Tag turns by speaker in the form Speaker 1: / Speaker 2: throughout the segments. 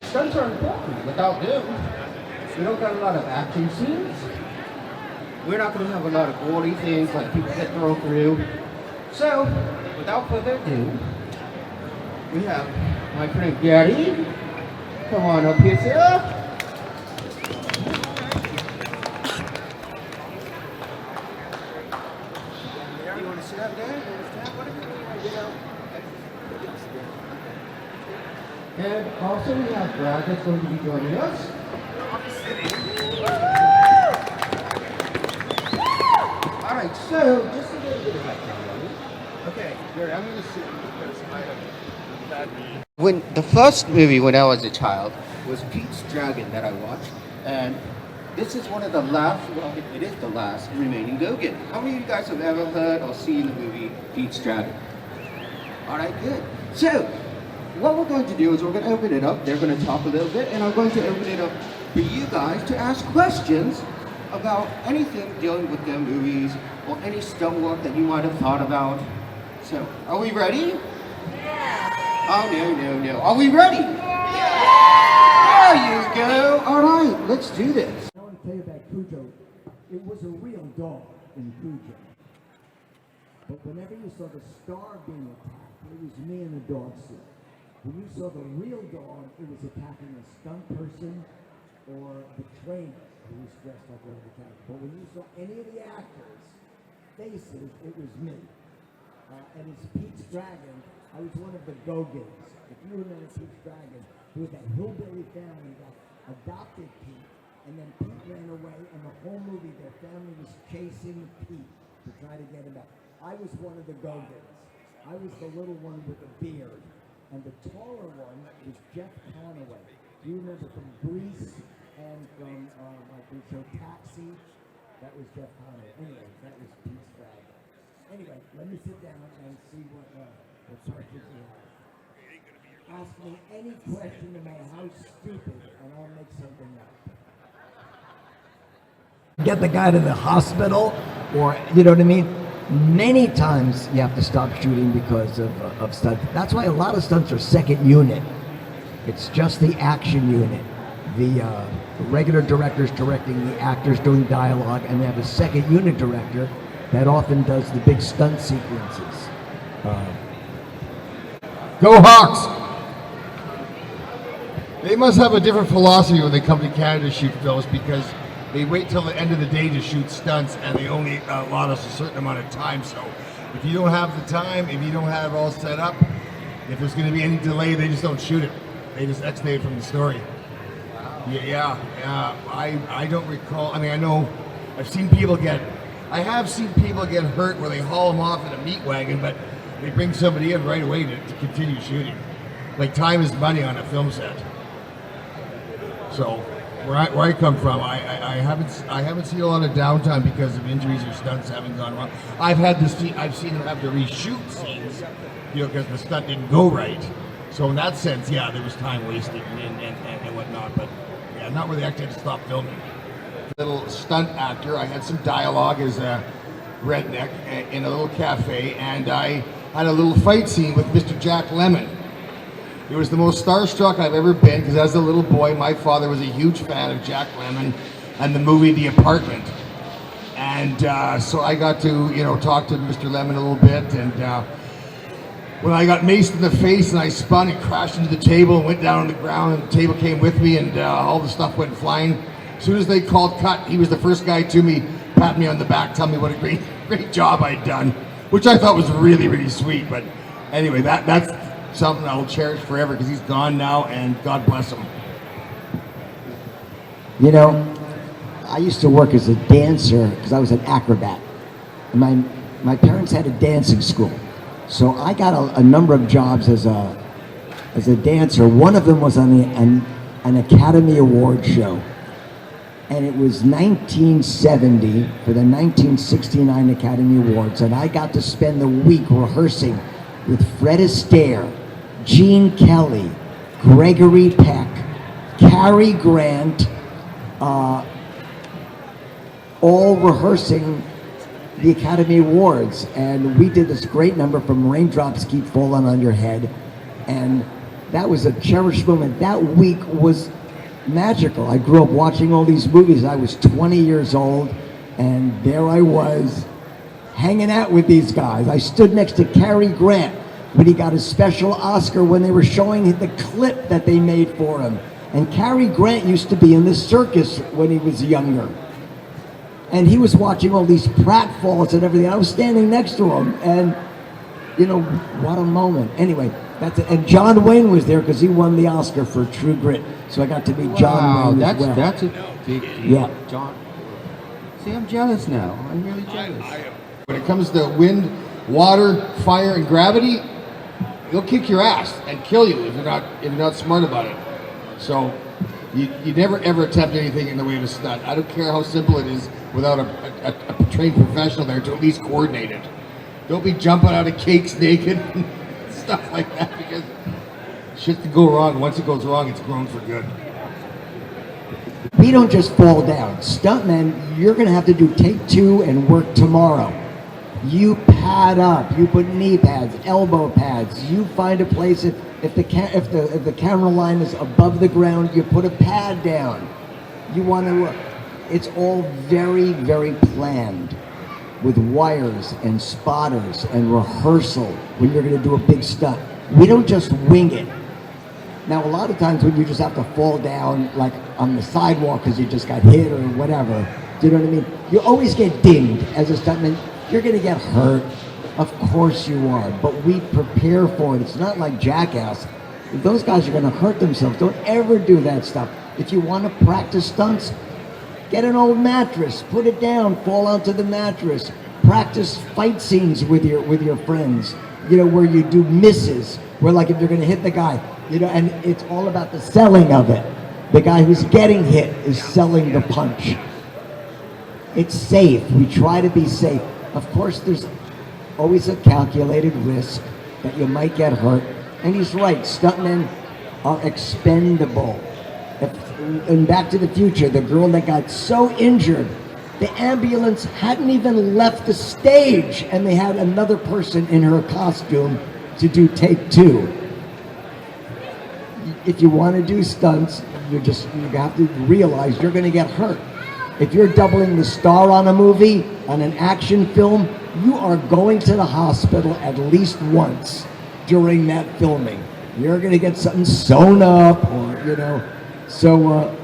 Speaker 1: Stunts are important. Without them, we don't got a lot of action scenes. We're not going to have a lot of gory things like people get thrown through. So, without further ado, we have my friend Gary. Come on up here, sir. You want to sit up there? You want to stand? Whatever you want to do. And also we have Brad that's going to be joining us. Alright, so just a little bit of background. Okay, Gary, I'm going to sit when the first movie when I was a child was Pete's Dragon that I watched, and this is one of the last, well, it is the last remaining Logan. How many of you guys have ever heard or seen the movie Pete's Dragon? Alright, good. So, what we're going to do is we're going to open it up, they're going to talk a little bit, and I'm going to open it up for you guys to ask questions about anything dealing with their movies or any stunt work that you might have thought about. So, are we ready? Yeah. Oh, no. Are we ready? Yeah. There you go. All right, let's do this.
Speaker 2: I want to tell you about Cujo. It was a real dog in Cujo. But whenever you saw the star being attacked, it was me in the dog suit. When you saw the real dog, it was attacking a stunt person or the trainer who was dressed like one of the characters. But when you saw any of the actors' faces, it was me. And it's Pete's Dragon. I was one of the go-getters. If you remember Pete's Dragon, there was that hillbilly family that adopted Pete, and then Pete ran away, and the whole movie, their family was chasing Pete to try to get him back. I was one of the go-getters. I was the little one with the beard. And the taller one was Jeff Conaway. Do you remember from Grease and from the show Taxi? That was Jeff Conaway. Anyway, that was Pete's Dragon. Anyway, let me sit down and see what questions you have. Ask me any question, no matter how stupid, and I'll make something up. Get the guy to the hospital, or, you know what I mean? Many times you have to stop shooting because of stunts. That's why a lot of stunts are second unit. It's just the action unit. The regular director's directing, the actors doing dialogue, and they have a second unit director that often does the big stunt sequences.
Speaker 3: Go Hawks! They must have a different philosophy when they come to Canada to shoot films, because they wait till the end of the day to shoot stunts, and they only allot us a certain amount of time. So if you don't have the time, if you don't have it all set up, if there's going to be any delay, they just don't shoot it. They just extend from the story. Wow. I don't recall. I mean, I know I have seen people get hurt where they haul them off in a meat wagon, but they bring somebody in right away to continue shooting. Like, time is money on a film set. So where I come from, I haven't seen a lot of downtime because of injuries or stunts haven't gone wrong. I've seen them have to reshoot scenes, because the stunt didn't go right. So in that sense, yeah, there was time wasted and whatnot. But yeah, not where they actually had to stop filming. Little stunt actor, I had some dialogue as a redneck in a little cafe, and I had a little fight scene with Mr. Jack Lemmon. It was the most starstruck I've ever been, because as a little boy, my father was a huge fan of Jack Lemmon and the movie The Apartment. And so I got to, talk to Mr. Lemmon a little bit. And when I got maced in the face and I spun and crashed into the table and went down on the ground, and the table came with me, and all the stuff went flying. As soon as they called cut, he was the first guy to me, pat me on the back, tell me what a great job I'd done, which I thought was really, really sweet. But anyway, that's something I'll cherish forever, because he's gone now, and God bless him.
Speaker 2: You know, I used to work as a dancer because I was an acrobat. My parents had a dancing school, so I got a number of jobs as a dancer. One of them was on an Academy Award show, and it was 1970 for the 1969 Academy Awards, and I got to spend the week rehearsing with Fred Astaire, Gene Kelly, Gregory Peck, Cary Grant, all rehearsing the Academy Awards. And we did this great number from Raindrops Keep Falling on Your Head. And that was a cherished moment. That week was magical. I grew up watching all these movies. I was 20 years old, and there I was, hanging out with these guys. I stood next to Cary Grant when he got a special Oscar when they were showing the clip that they made for him. And Cary Grant used to be in the circus when he was younger. And he was watching all these pratfalls and everything. I was standing next to him, and you know, what a moment. Anyway, that's it. And John Wayne was there because he won the Oscar for True Grit. So I got to meet John Wayne as well.
Speaker 1: That's a big deal.
Speaker 2: Yeah.
Speaker 1: John. See, I'm jealous now. I'm really jealous.
Speaker 3: When it comes to wind, water, fire, and gravity, they'll kick your ass and kill you if you're not smart about it. So you never ever attempt anything in the way of a stunt. I don't care how simple it is without a trained professional there to at least coordinate it. Don't be jumping out of cakes naked and stuff like that, because shit can go wrong. Once it goes wrong, it's grown for good.
Speaker 2: We don't just fall down. Stuntmen, you're going to have to do take 2 and work tomorrow. You pad up. You put knee pads, elbow pads. You find a place. If the camera line is above the ground, you put a pad down. You want to. It's all very, very planned, with wires and spotters and rehearsal when you're going to do a big stunt. We don't just wing it. Now, a lot of times when you just have to fall down, like on the sidewalk because you just got hit or whatever, do you know what I mean? You always get dinged as a stuntman. You're going to get hurt. Of course you are, but we prepare for it. It's not like Jackass. If those guys are going to hurt themselves, don't ever do that stuff. If you want to practice stunts, get an old mattress, put it down, fall onto the mattress. Practice fight scenes with your friends, you know, where you do misses, where like if you're going to hit the guy, you know, and it's all about the selling of it. The guy who's getting hit is selling the punch. It's safe. We try to be safe. Of course, there's always a calculated risk that you might get hurt. And he's right, stuntmen are expendable. In Back to the Future, the girl that got so injured, the ambulance hadn't even left the stage, and they had another person in her costume to do take 2. If you want to do stunts, you have to realize you're going to get hurt. If you're doubling the star on a movie, on an action film, you are going to the hospital at least once during that filming. You're going to get something sewn up, or, you know. So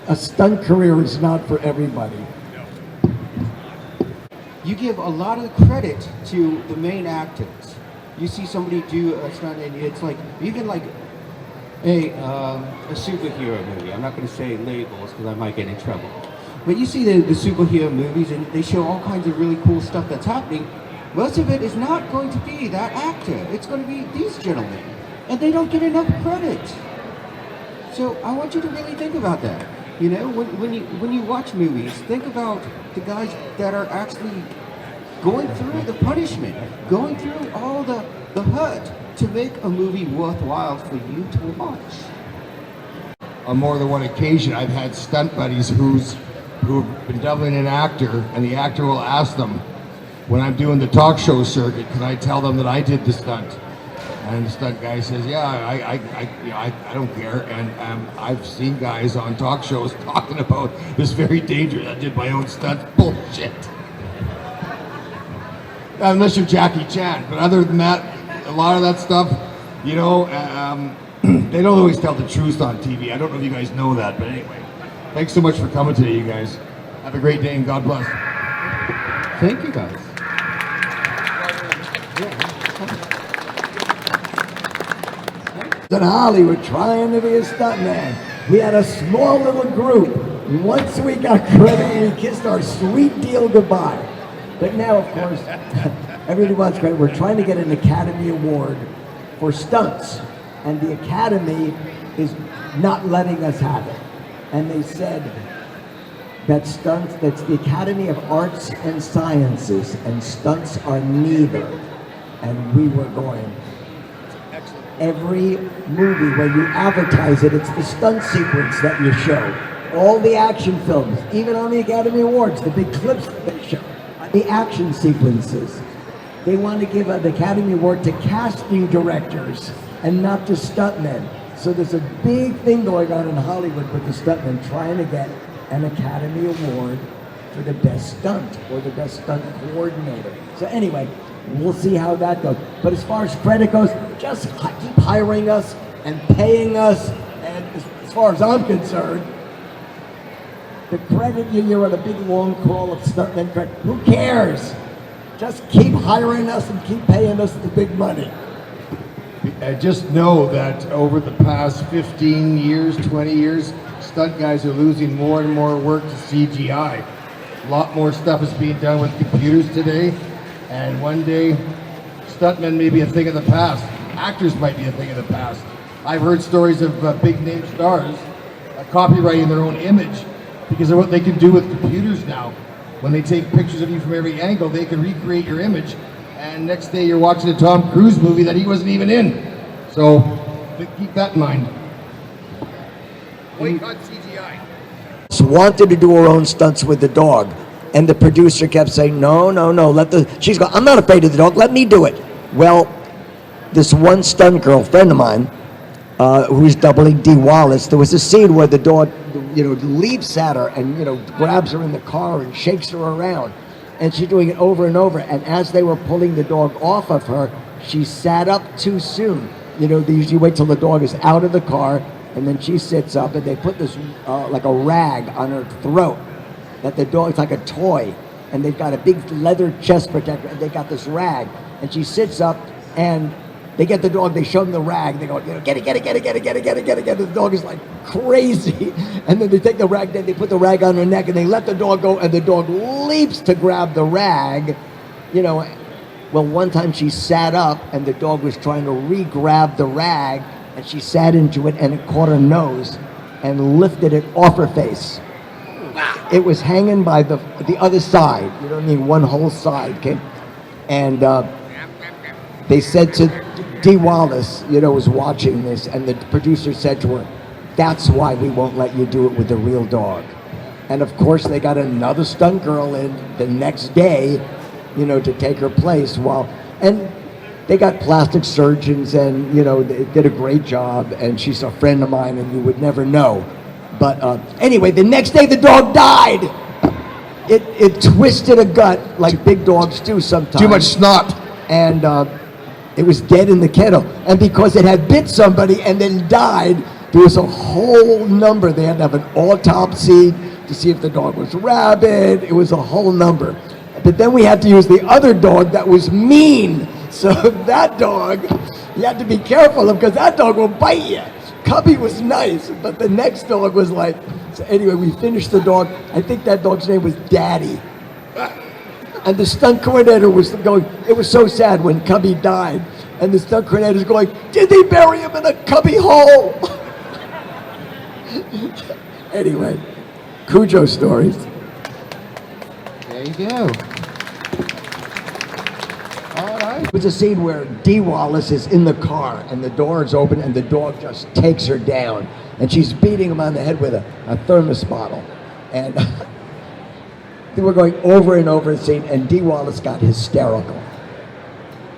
Speaker 2: a stunt career is not for everybody.
Speaker 1: You give a lot of credit to the main actors. You see somebody do a stunt, and it's like, even like a superhero movie. I'm not going to say labels because I might get in trouble. But you see the superhero movies, and they show all kinds of really cool stuff that's happening. Most of it is not going to be that actor. It's going to be these gentlemen, and they don't get enough credit. So I want you to really think about that. You know, when you watch movies, think about the guys that are actually going through the punishment, going through all the hurt to make a movie worthwhile for you to watch.
Speaker 3: On more than one occasion, I've had stunt buddies who've been doubling an actor, and the actor will ask them, when I'm doing the talk show circuit, can I tell them that I did the stunt? And the stunt guy says, yeah, I don't care. And I've seen guys on talk shows talking about this very dangerous, I did my own stunt. Bullshit. Unless you're Jackie Chan. But other than that, a lot of that stuff, you know, they don't always tell the truth on TV. I don't know if you guys know that, but anyway. Thanks so much for coming today, you guys. Have a great day, and God bless.
Speaker 1: Thank you, guys.
Speaker 2: In Hollywood, trying to be a stuntman. We had a small little group. Once we got credit, we kissed our sweet deal goodbye. But now, of course, everybody wants credit. We're trying to get an Academy Award for stunts, and the Academy is not letting us have it. And they said that stunts, that's the Academy of Arts and Sciences, and stunts are neither. And we were going. Every movie, when you advertise it, it's the stunt sequence that you show. All the action films, even on the Academy Awards, the big clips that they show, the action sequences. They want to give an Academy Award to casting directors and not just stuntmen. So there's a big thing going on in Hollywood with the stuntmen trying to get an Academy Award for the best stunt or the best stunt coordinator. So anyway, we'll see how that goes. But as far as credit goes, just keep hiring us and paying us. And as far as I'm concerned, the credit you're on a big long crawl of stuntmen credit. Who cares? Just keep hiring us and keep paying us the big money.
Speaker 3: Just know that over the past 15 years, 20 years, stunt guys are losing more and more work to CGI. A lot more stuff is being done with computers today, and one day, stuntmen may be a thing of the past. Actors might be a thing of the past. I've heard stories of big name stars copyrighting their own image because of what they can do with computers now. When they take pictures of you from every angle, they can recreate your image, and next day you're watching a Tom Cruise movie that he wasn't even in. So keep that in mind. Boycott CGI.
Speaker 2: Wanted to do her own stunts with the dog, and the producer kept saying, no, she's going, I'm not afraid of the dog, let me do it. Well, this one stunt girl friend of mine, who's doubling Dee Wallace, there was a scene where the dog, leaps at her and, grabs her in the car and shakes her around. And she's doing it over and over. And as they were pulling the dog off of her, she sat up too soon. They usually wait till the dog is out of the car, and then she sits up, and they put this, like a rag on her throat, that the dog, it's like a toy. And they've got a big leather chest protector, and they got this rag. And she sits up, and they get the dog, they show them the rag, they go, get it. The dog is like crazy. And then they take the rag, then they put the rag on her neck, and they let the dog go, and the dog leaps to grab the rag. Well, one time she sat up, and the dog was trying to re-grab the rag, and she sat into it, and it caught her nose, and lifted it off her face. Wow. It was hanging by the other side, one whole side, okay? And they said to Dee Wallace, was watching this, and the producer said to her, that's why we won't let you do it with the real dog. And of course, they got another stunt girl in the next day, to take her place. And they got plastic surgeons, and, they did a great job, and she's a friend of mine, and you would never know. But anyway, the next day the dog died. It twisted a gut like big dogs do sometimes.
Speaker 3: Too much snot.
Speaker 2: And it was dead in the kennel. And because it had bit somebody and then died, there was a whole number. They had to have an autopsy to see if the dog was rabid. It was a whole number. But then we had to use the other dog that was mean. So that dog, you had to be careful of, because that dog will bite you. Cubby was nice, but the next dog was like, so anyway, we finished the dog. I think that dog's name was Daddy. And the stunt coordinator was going, it was so sad when Cubby died. And the stunt coordinator's going, did they bury him in a cubby hole? Anyway, Cujo stories.
Speaker 1: There you go. All right.
Speaker 2: It was a scene where Dee Wallace is in the car, and the door is open, and the dog just takes her down. And she's beating him on the head with a thermos bottle. And they were going over and over the scene, and Dee Wallace got hysterical,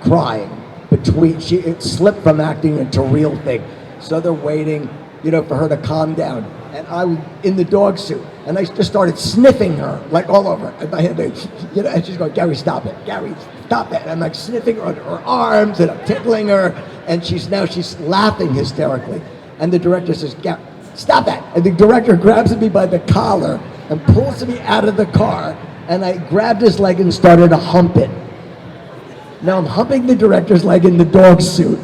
Speaker 2: crying. It slipped from acting into real thing. So they're waiting, for her to calm down. And I was in the dog suit, and I just started sniffing her, like all over. And my hand, and she's going, Gary, stop it. Gary, stop it. And I'm like sniffing her under her arms, and I'm tickling her, and she's laughing hysterically. And the director says, Gary, stop that. And the director grabs me by the collar and pulls me out of the car, and I grabbed his leg and started to hump it. Now I'm humping the director's leg in the dog suit.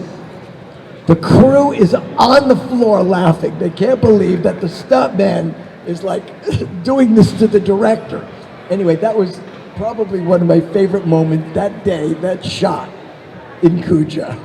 Speaker 2: The crew is on the floor laughing. They can't believe that the stuntman is like doing this to the director. Anyway, that was probably one of my favorite moments that day, that shot in Cujo.